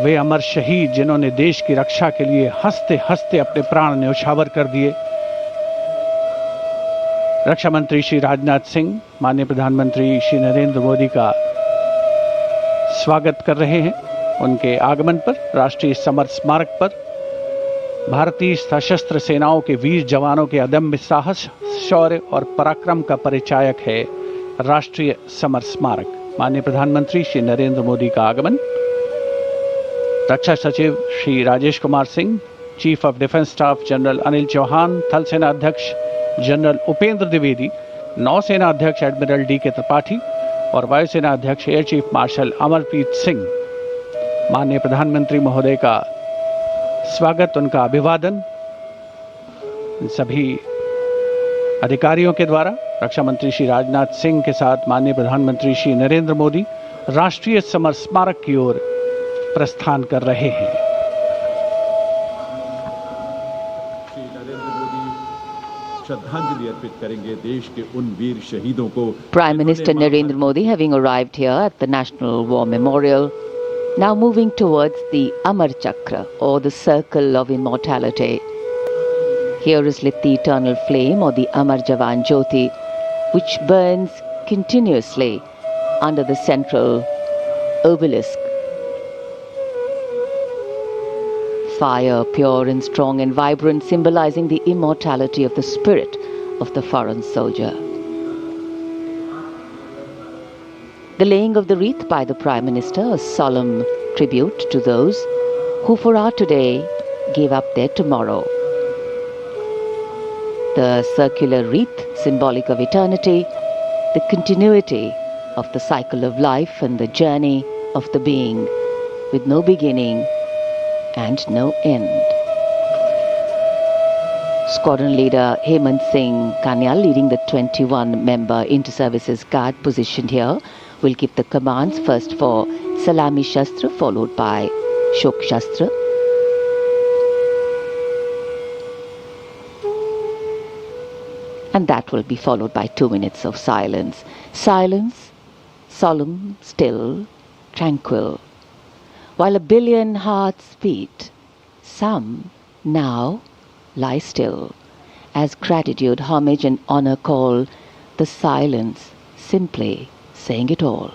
वे अमर शहीद जिन्होंने देश की रक्षा के लिए हंसते हंसते अपने प्राण न्यौछावर कर दिए। रक्षा मंत्री श्री राजनाथ सिंह माननीय प्रधानमंत्री श्री नरेंद्र मोदी का स्वागत कर रहे हैं। उनके आगमन पर राष्ट्रीय समर स्मारक पर भारतीय सशस्त्र सेनाओं के वीर जवानों के अदम्य साहस, शौर्य और पराक्रम का परिचायक है राष्ट्रीय समर स्मारक। माननीय प्रधानमंत्री श्री नरेंद्र मोदी का आगमन। रक्षा सचिव Shri Rajesh Kumar Singh, chief of defence staff general Anil Chauhan, थल सेना अध्यक्ष जनरल उपेंद्र द्विवेदी, नौसेना अध्यक्ष एडमिरल डी के त्रिपाठी और वायुसेना अध्यक्ष air chief marshal Amarpreet Singh. माननीय प्रधानमंत्री महोदय का स्वागत, उनका अभिवादन सभी अधिकारियों के द्वारा रक्षा मंत्री श्री राजनाथ सिंह के साथ माननीय प्रधानमंत्री श्री नरेंद्र मोदी राष्ट्रीय समर स्मारक की ओर प्रस्थान कर रहे हैं। श्री नरेंद्र मोदी श्रद्धांजलि अर्पित करेंगे देश के उन वीर शहीदों को। Prime Minister Narendra Modi having arrived here at the National War Memorial, now moving towards the Amar Chakra or the Circle of Immortality. Here is lit the eternal flame or the Amar Jawan Jyoti, which burns continuously under the central obelisk. Fire, pure and strong and vibrant, symbolizing the immortality of the spirit of the foreign soldier. The laying of the wreath by the Prime Minister, a solemn tribute to those who for our today gave up their tomorrow. The circular wreath, symbolic of eternity, the continuity of the cycle of life and the journey of the being with no beginning and no end. Squadron leader Hemant Singh Kanyal, leading the 21-member inter-services guard positioned here, will give the commands first for Salami Shastra, followed by Shok Shastra. And that will be followed by 2 minutes of silence. Silence, solemn, still, tranquil. While a billion hearts beat, some now lie still, as gratitude, homage and honor call the silence, simply saying it all.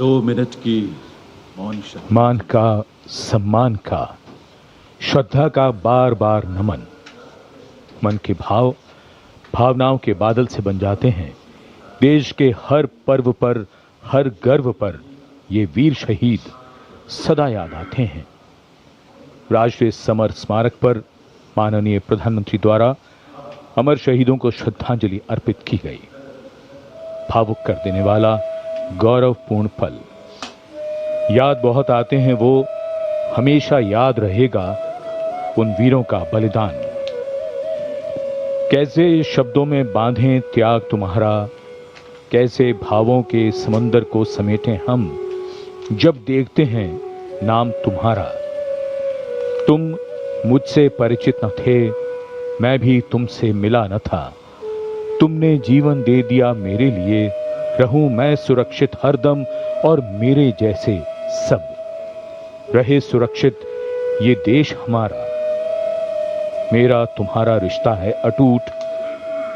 दो minute की मौन शक्ति। मान का, सम्मान का, श्रद्धा का बार बार नमन। मन के भाव भावनाओं के बादल से बन जाते हैं। देश के हर पर्व पर, हर गर्व पर ये वीर शहीद सदा याद आते हैं। राष्ट्रीय समर स्मारक पर माननीय प्रधानमंत्री द्वारा अमर शहीदों को श्रद्धांजलि अर्पित की गई। भावुक कर देने वाला गौरवपूर्ण पल। याद बहुत आते हैं वो, हमेशा याद रहेगा उन वीरों का बलिदान। कैसे शब्दों में बांधें त्याग तुम्हारा, कैसे भावों के समंदर को समेटें हम, जब देखते हैं नाम तुम्हारा। तुम मुझसे परिचित न थे, मैं भी तुमसे मिला न था। तुमने जीवन दे दिया मेरे लिए, रहूं मैं सुरक्षित हरदम और मेरे जैसे सब रहे सुरक्षित ये देश हमारा। मेरा तुम्हारा रिश्ता है अटूट,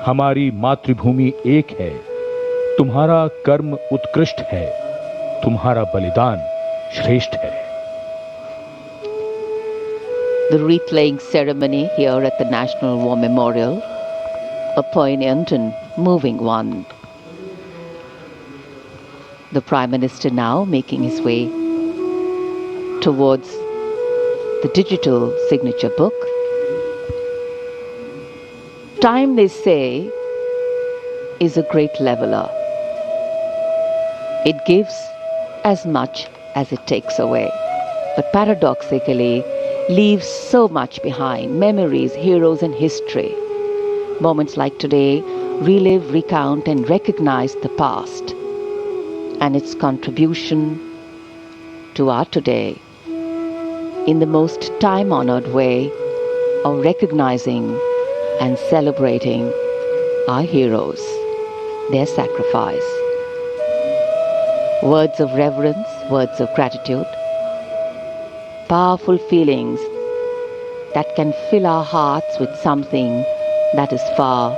हमारी मातृभूमि एक है। तुम्हारा कर्म उत्कृष्ट है, तुम्हारा बलिदान श्रेष्ठ है। The wreath-laying ceremony here at the National War Memorial, a poignant and moving one. The Prime Minister now making his way towards the digital signature book. Time, they say, is a great leveler. It gives as much as it takes away, but paradoxically leaves so much behind: memories, heroes and history. Moments like today relive, recount and recognize the past and its contribution to our today in the most time-honored way of recognizing and celebrating our heroes, their sacrifice. Words of reverence, words of gratitude, powerful feelings that can fill our hearts with something that is far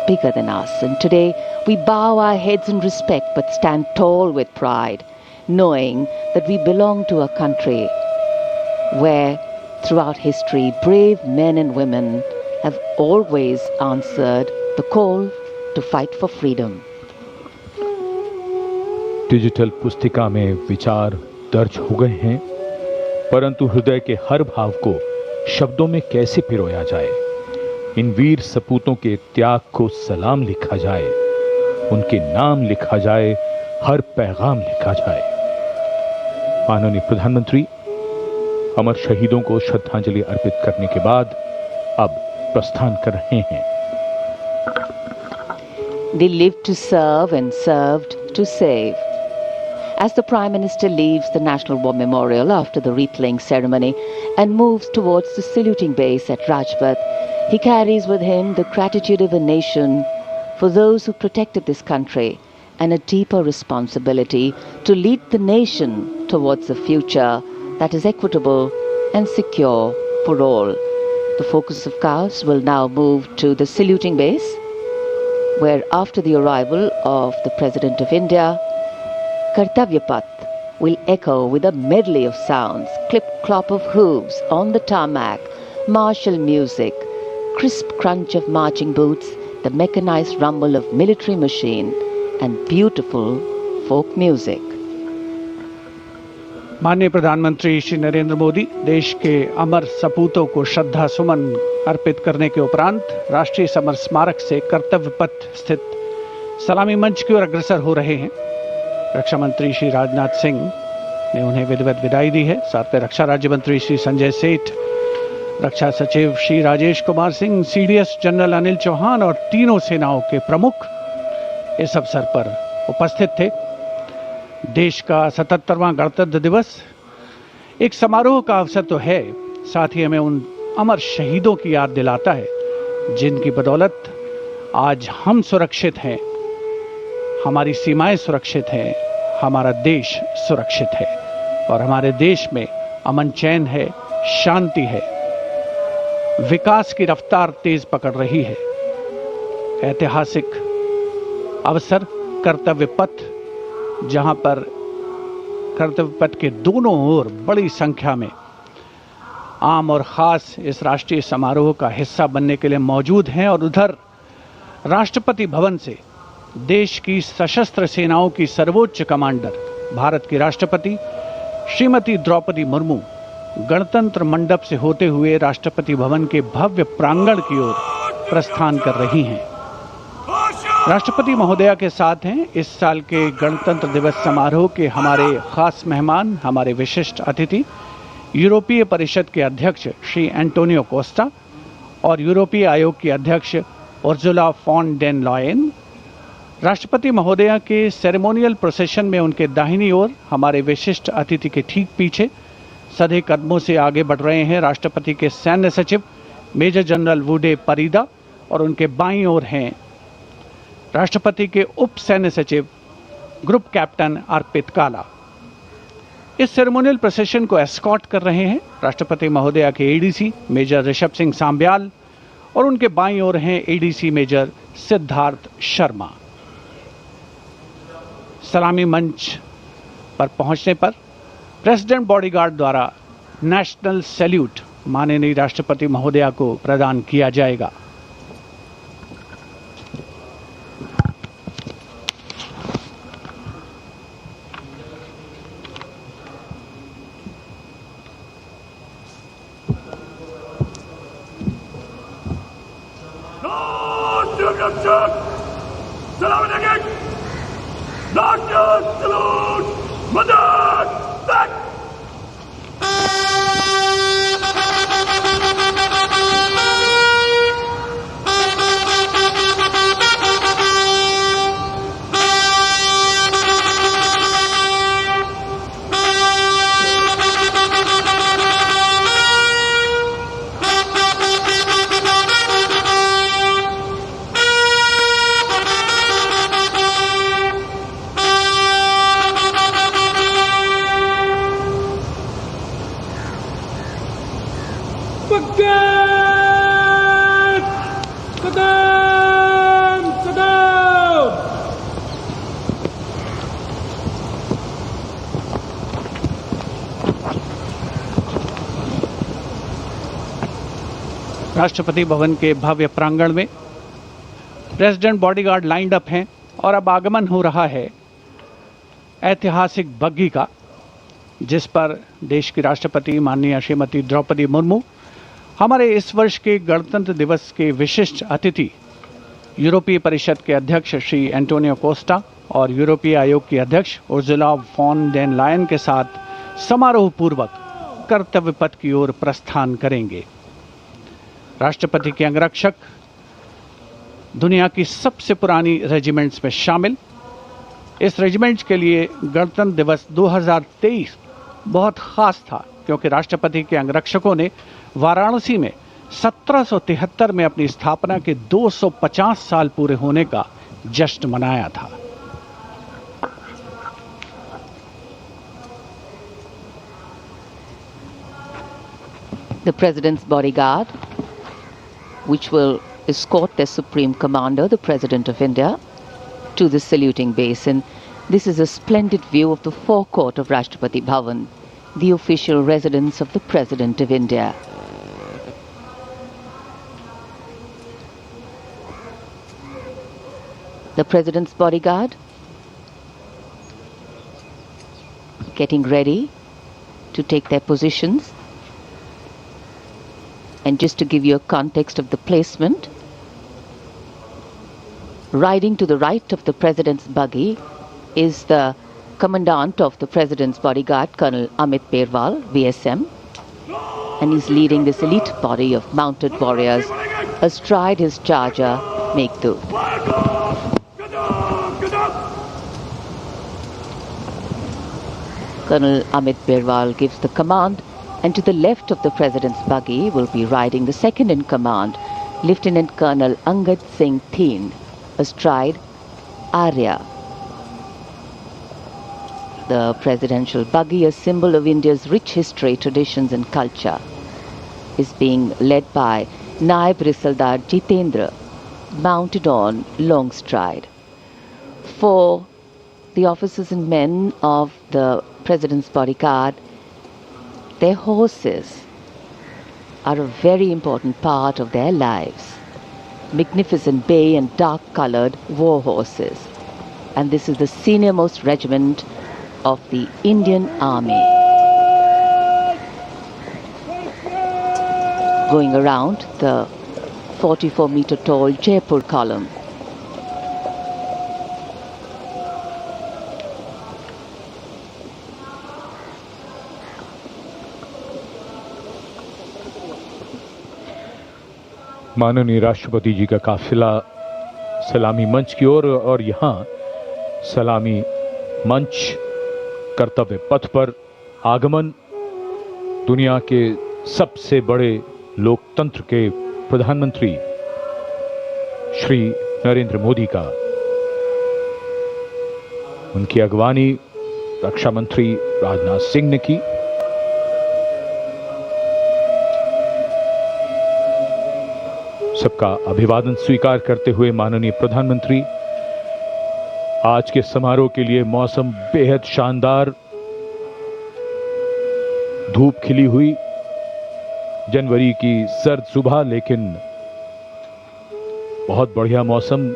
bigger than us. And today we bow our heads in respect but stand tall with pride, knowing that we belong to a country where throughout history brave men and women have always answered the call to fight for freedom. Digital पुस्तिका में विचार दर्ज हो गए हैं, परंतु हृदय के हर भाव को शब्दों में कैसे पिरोया जाए। इन वीर सपूतों के त्याग को सलाम लिखा जाए, उनके नाम लिखा जाए, हर पैगाम लिखा जाए। माननीय प्रधानमंत्री अमर शहीदों को श्रद्धांजलि अर्पित करने के बाद अब प्रस्थान कर रहे हैं। They lived to serve and served to save. As the Prime Minister leaves the National War Memorial after the wreath-laying ceremony and moves towards the saluting base at Rajpath, he carries with him the gratitude of a nation for those who protected this country and a deeper responsibility to lead the nation towards a future that is equitable and secure for all. The focus of course will now move to the saluting base, where after the arrival of the President of India, Kartavya Path will echo with a medley of sounds, clip-clop of hooves on the tarmac, martial music, crisp crunch of marching boots the mechanized rumble of military machine and beautiful folk music. माननीय प्रधानमंत्री श्री नरेंद्र मोदी देश के अमर सपूतों को श्रद्धा सुमन अर्पित करने के उपरांत राष्ट्रीय समर स्मारक से कर्तव्य पथ स्थित सलामी मंच की ओर अग्रसर हो रहे हैं। रक्षा मंत्री श्री राजनाथ सिंह ने उन्हें विधिवत विदाई दी है। साथ में रक्षा राज्य मंत्री श्री संजय सेठ, रक्षा सचिव श्री राजेश कुमार सिंह, सीडीएस जनरल अनिल चौहान और तीनों सेनाओं के प्रमुख इस अवसर पर उपस्थित थे। देश का 77वां गणतंत्र दिवस एक समारोह का अवसर तो है, साथ ही हमें उन अमर शहीदों की याद दिलाता है जिनकी बदौलत आज हम सुरक्षित हैं, हमारी सीमाएं सुरक्षित हैं, हमारा देश सुरक्षित है और हमारे देश में अमन चैन है, शांति है, विकास की रफ्तार तेज पकड़ रही है। ऐतिहासिक अवसर कर्तव्य पथ, जहां पर कर्तव्य पथ के दोनों ओर बड़ी संख्या में आम और खास इस राष्ट्रीय समारोह का हिस्सा बनने के लिए मौजूद हैं और उधर राष्ट्रपति भवन से देश की सशस्त्र सेनाओं की सर्वोच्च कमांडर भारत की राष्ट्रपति श्रीमती द्रौपदी मुर्मू गणतंत्र मंडप से होते हुए राष्ट्रपति भवन के भव्य प्रांगण की ओर प्रस्थान कर रही हैं। राष्ट्रपति महोदया के साथ हैं इस साल के गणतंत्र दिवस समारोह के हमारे खास मेहमान, हमारे विशिष्ट अतिथि यूरोपीय परिषद के अध्यक्ष श्री एंटोनियो कोस्टा और यूरोपीय आयोग की अध्यक्ष उर्जुला फॉन डेन लॉयन। राष्ट्रपति महोदया के सेरेमोनियल प्रोसेशन में उनके दाहिनी ओर हमारे विशिष्ट अतिथि के ठीक पीछे सधे कदमों से आगे बढ़ रहे हैं राष्ट्रपति के सैन्य सचिव मेजर जनरल वुडे परीदा और उनके बाईं ओर हैं राष्ट्रपति के उप सैन्य सचिव ग्रुप कैप्टन अर्पित काला। इस सेरेमोनियल प्रोसेशन को एस्कॉर्ट कर रहे हैं राष्ट्रपति महोदया के एडीसी मेजर ऋषभ सिंह सांब्याल और उनके बाईं ओर हैं एडीसी मेजर सिद्धार्थ शर्मा। सलामी मंच पर पहुंचने पर प्रेसिडेंट बॉडीगार्ड द्वारा नेशनल सैल्यूट माननीय राष्ट्रपति महोदया को प्रदान किया जाएगा। राष्ट्रपति भवन के भव्य प्रांगण में प्रेसिडेंट बॉडीगार्ड लाइंड अप हैं और अब आगमन हो रहा है ऐतिहासिक बग्घी का, जिस पर देश की राष्ट्रपति माननीय श्रीमती द्रौपदी मुर्मू हमारे इस वर्ष के गणतंत्र दिवस के विशिष्ट अतिथि यूरोपीय परिषद के अध्यक्ष श्री एंटोनियो कोस्टा और यूरोपीय आयोग की अध्यक्ष उर्जुला फॉन डेन लायन के साथ समारोह पूर्वक कर्तव्य पथ की ओर प्रस्थान करेंगे। राष्ट्रपति के अंगरक्षक दुनिया की सबसे पुरानी रेजिमेंट्स में शामिल। इस रेजिमेंट के लिए गणतंत्र दिवस 2023 बहुत खास था क्योंकि राष्ट्रपति के अंगरक्षकों ने वाराणसी में 1773 में अपनी स्थापना के 250 साल पूरे होने का जश्न मनाया था। The President's bodyguard, which will escort the Supreme Commander, the President of India, to the saluting basin. This is a splendid view of the forecourt of Rashtrapati Bhavan, the official residence of the President of India. The President's bodyguard getting ready to take their positions. And just to give you a context of the placement, riding to the right of the President's buggy is the Commandant of the President's bodyguard, Colonel Amit Perwal, VSM, and he's leading this elite body of mounted warriors astride his charger, Meghdoot. Colonel Amit Perwal gives the command, and to the left of the President's buggy will be riding the second in command, Lieutenant Colonel Angad Singh Thind, astride Arya. The presidential buggy, a symbol of India's rich history, traditions and culture, is being led by Naib Risaldar Jitendra, mounted on Longstride. For the officers and men of the President's bodyguard, their horses are a very important part of their lives. Magnificent bay and dark-colored war horses. And this is the senior-most regiment of the Indian Army. Going around the 44-meter tall Jaipur column. माननीय राष्ट्रपति जी का काफिला सलामी मंच की ओर और यहाँ सलामी मंच कर्तव्य पथ पर आगमन दुनिया के सबसे बड़े लोकतंत्र के प्रधानमंत्री श्री नरेंद्र मोदी का, उनकी अगवानी रक्षा मंत्री राजनाथ सिंह ने की। सबका अभिवादन स्वीकार करते हुए माननीय प्रधानमंत्री, आज के समारोह के लिए मौसम बेहद शानदार, धूप खिली हुई, जनवरी की सर्द सुबह, लेकिन बहुत बढ़िया मौसम।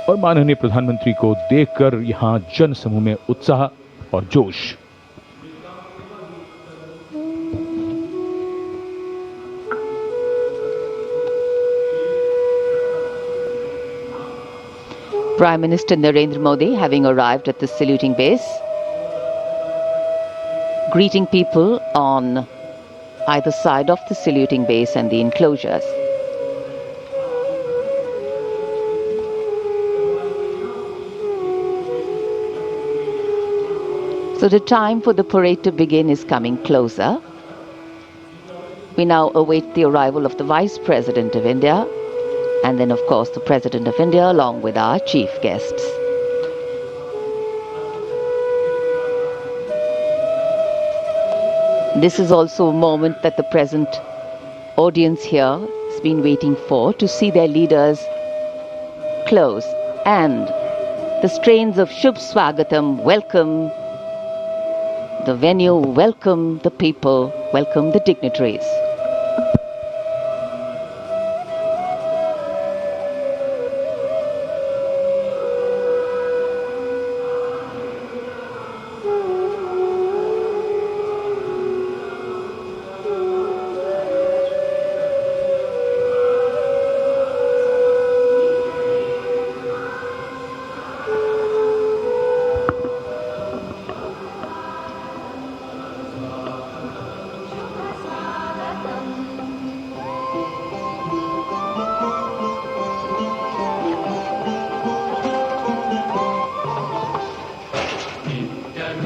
और माननीय प्रधानमंत्री को देखकर यहां जन समूह में उत्साह और जोश। Prime Minister Narendra Modi having arrived at the saluting base, greeting people on either side of the saluting base and the enclosures. So the time for the parade to begin is coming closer. We now await the arrival of the Vice President of India, and then, of course, the President of India along with our chief guests. This is also a moment that the present audience here has been waiting for, to see their leaders close. And the strains of Shubh Swagatam welcome the venue, welcome the people, welcome the dignitaries.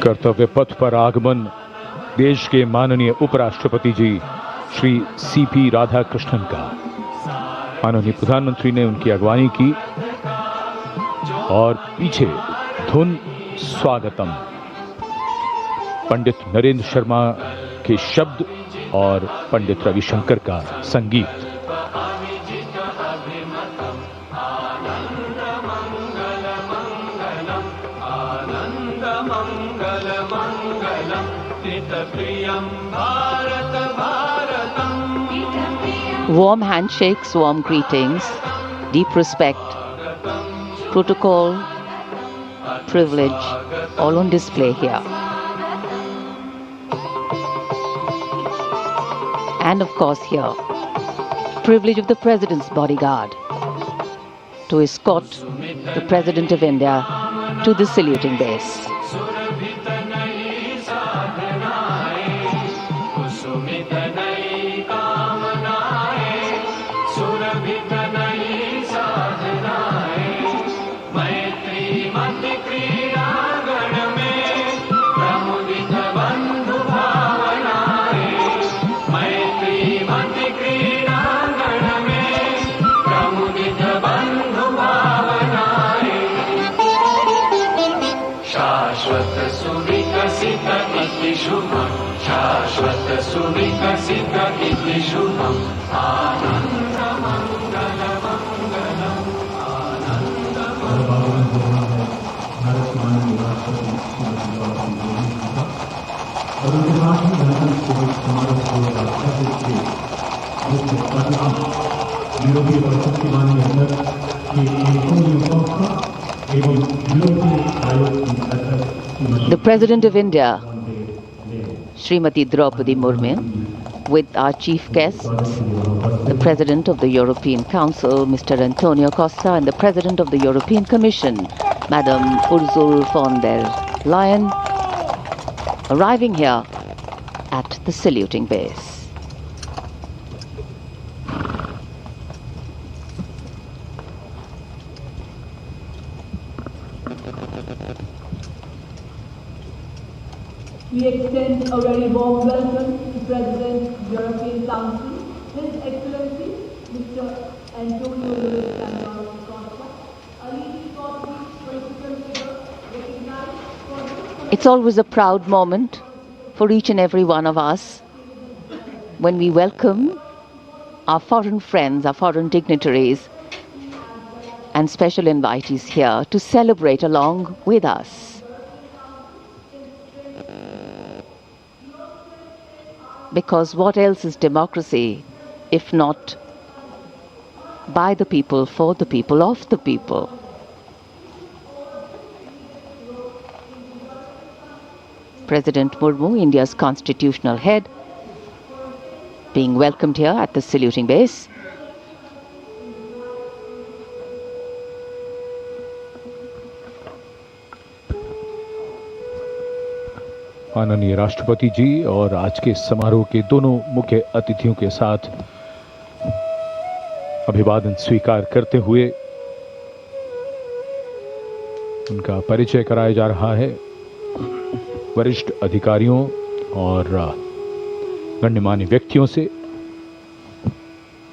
कर्तव्य पथ पर आगमन देश के माननीय उपराष्ट्रपति जी Shri CP Radhakrishnan का। माननीय प्रधानमंत्री ने उनकी अगवानी की और पीछे धुन स्वागतम पंडित नरेंद्र शर्मा के शब्द और पंडित रविशंकर का संगीत। Warm handshakes, warm greetings deep respect, protocol, privilege, all on display here. And of course here, privilege of the President's bodyguard to escort the President of India to the saluting base. शाश्वत सुविकसित इति शुभम् आनंद मंगल मंगलम् The President of India, Srimati Draupadi Murmu, with our chief guests, the President of the European Council, Mr. Antonio Costa, and the President of the European Commission, Madam Ursula von der Leyen, arriving here at the saluting base. We extend a very warm welcome to President of the European Council, His Excellency, Mr. Antonio Luis Santoro Costa, a leading political figure recognized for his... It's always a proud moment for each and every one of us when we welcome our foreign friends, our foreign dignitaries and special invitees here to celebrate along with us. Because what else is democracy if not by the people, for the people, of the people? President Murmu, India's constitutional head, being welcomed here at the saluting base. माननीय राष्ट्रपति जी और आज के समारोह के दोनों मुख्य अतिथियों के साथ अभिवादन स्वीकार करते हुए उनका परिचय कराया जा रहा है। वरिष्ठ अधिकारियों और गण्यमान्य व्यक्तियों से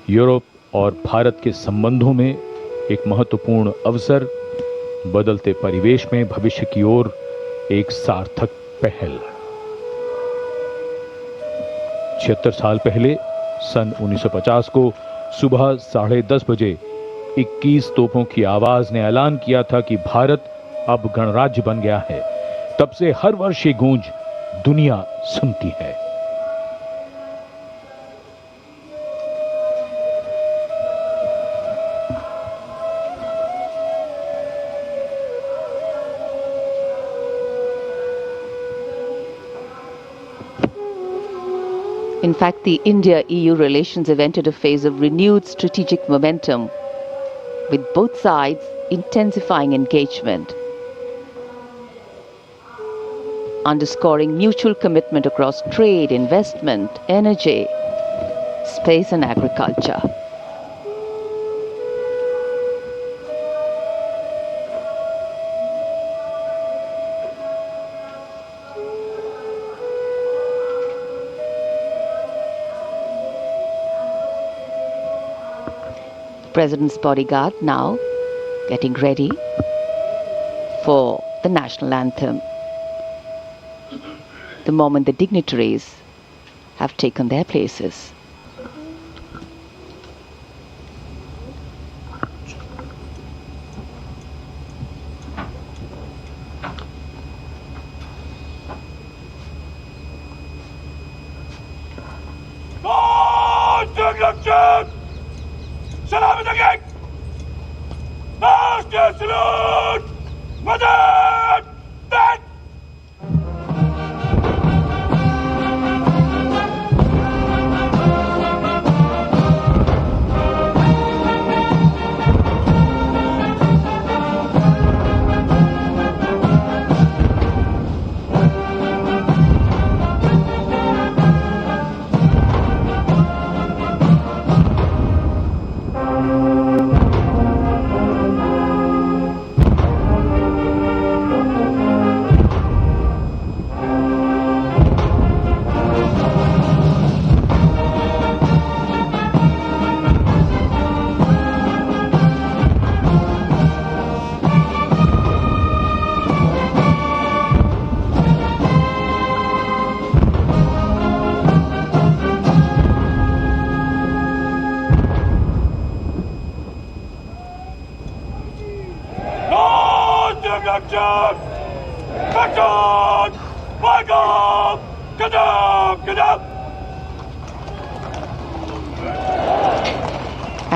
यूरोप और भारत के संबंधों में एक महत्वपूर्ण अवसर, बदलते परिवेश में भविष्य की ओर एक सार्थक पहल। 76 साल पहले सन 1950 को सुबह 10:30 बजे 21 तोपों की आवाज ने ऐलान किया था कि भारत अब गणराज्य बन गया है। तब से हर वर्ष ये गूंज दुनिया सुनती है। In fact, the India-EU relations have entered a phase of renewed strategic momentum, with both sides intensifying engagement, underscoring mutual commitment across trade, investment, energy, space and agriculture. President's bodyguard now getting ready for the national anthem. The moment the dignitaries have taken their places.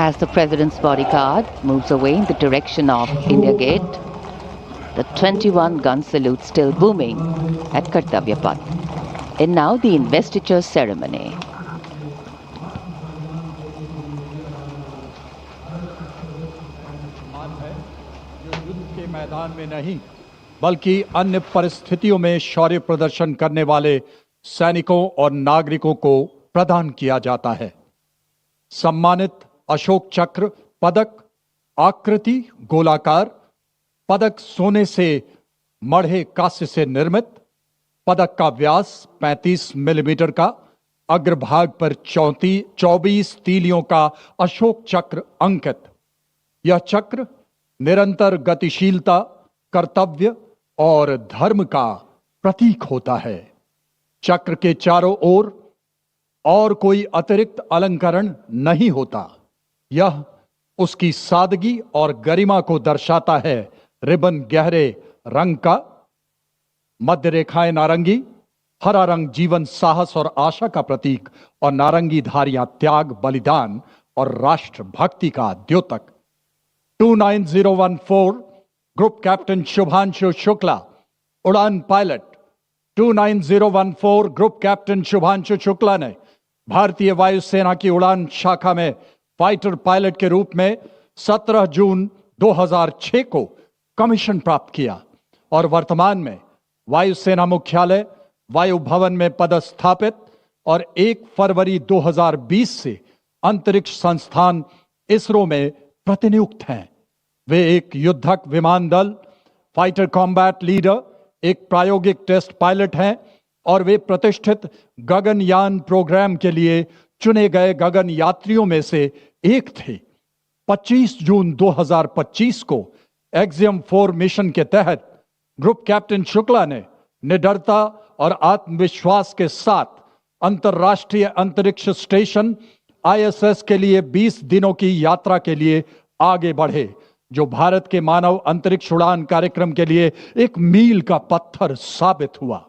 As the President's bodyguard moves away in the direction of India Gate, the 21-gun salute still booming at Kartavya Path. And now the investiture ceremony. जो युद्ध के मैदान में नहीं बल्कि अन्य परिस्थितियों में शौर्य प्रदर्शन करने वाले सैनिकों और नागरिकों को प्रदान किया जाता है। सम्मानित अशोक चक्र पदक आकृति गोलाकार, पदक सोने से मढ़े कांस्य से निर्मित, पदक का व्यास 35 मिलीमीटर का, अग्रभाग पर 24 तीलियों का अशोक चक्र अंकित। यह चक्र निरंतर गतिशीलता, कर्तव्य और धर्म का प्रतीक होता है। चक्र के चारों ओर और कोई अतिरिक्त अलंकरण नहीं होता। यह उसकी सादगी और गरिमा को दर्शाता है। रिबन गहरे रंग का, मध्य रेखाएं नारंगी, हरा रंग जीवन, साहस और आशा का प्रतीक और नारंगी धारियां त्याग, बलिदान और राष्ट्र भक्ति का द्योतक। 29014 ग्रुप कैप्टन शुभांशु शुक्ला, उड़ान pilot. 29014 group captain Shubhanshu Shukla ने भारतीय वायुसेना की उड़ान शाखा में फाइटर पायलट के रूप में 17 जून 2006 को कमीशन प्राप्त किया और वर्तमान में वायुसेना मुख्यालय वायु भवन में पदस्थापित और 1 फरवरी 2020 से अंतरिक्ष संस्थान इसरो में प्रतिनियुक्त हैं। वे एक युद्धक विमान दल, फाइटर कॉम्बैट लीडर, एक प्रायोगिक टेस्ट पायलट हैं और वे प्रतिष्ठित गगनयान प्रोग्राम के लिए चुने गए गगन यात्रियों में से एक थे। 25 जून 2025 को एक्सियम 4 मिशन के तहत ग्रुप कैप्टन शुक्ला ने निडरता और आत्मविश्वास के साथ अंतर्राष्ट्रीय अंतरिक्ष स्टेशन ISS के लिए 20 दिनों की यात्रा के लिए आगे बढ़े, जो भारत के मानव अंतरिक्ष उड़ान कार्यक्रम के लिए एक मील का पत्थर साबित हुआ।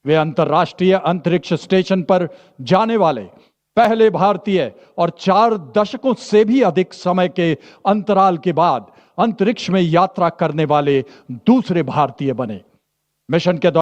वे अंतर्राष्ट्रीय अंतरिक्ष स्टेशन पर जाने वाले पहले भारतीय और 4 दशकों से भी अधिक समय के अंतराल के बाद अंतरिक्ष में यात्रा करने वाले दूसरे भारतीय बने। मिशन के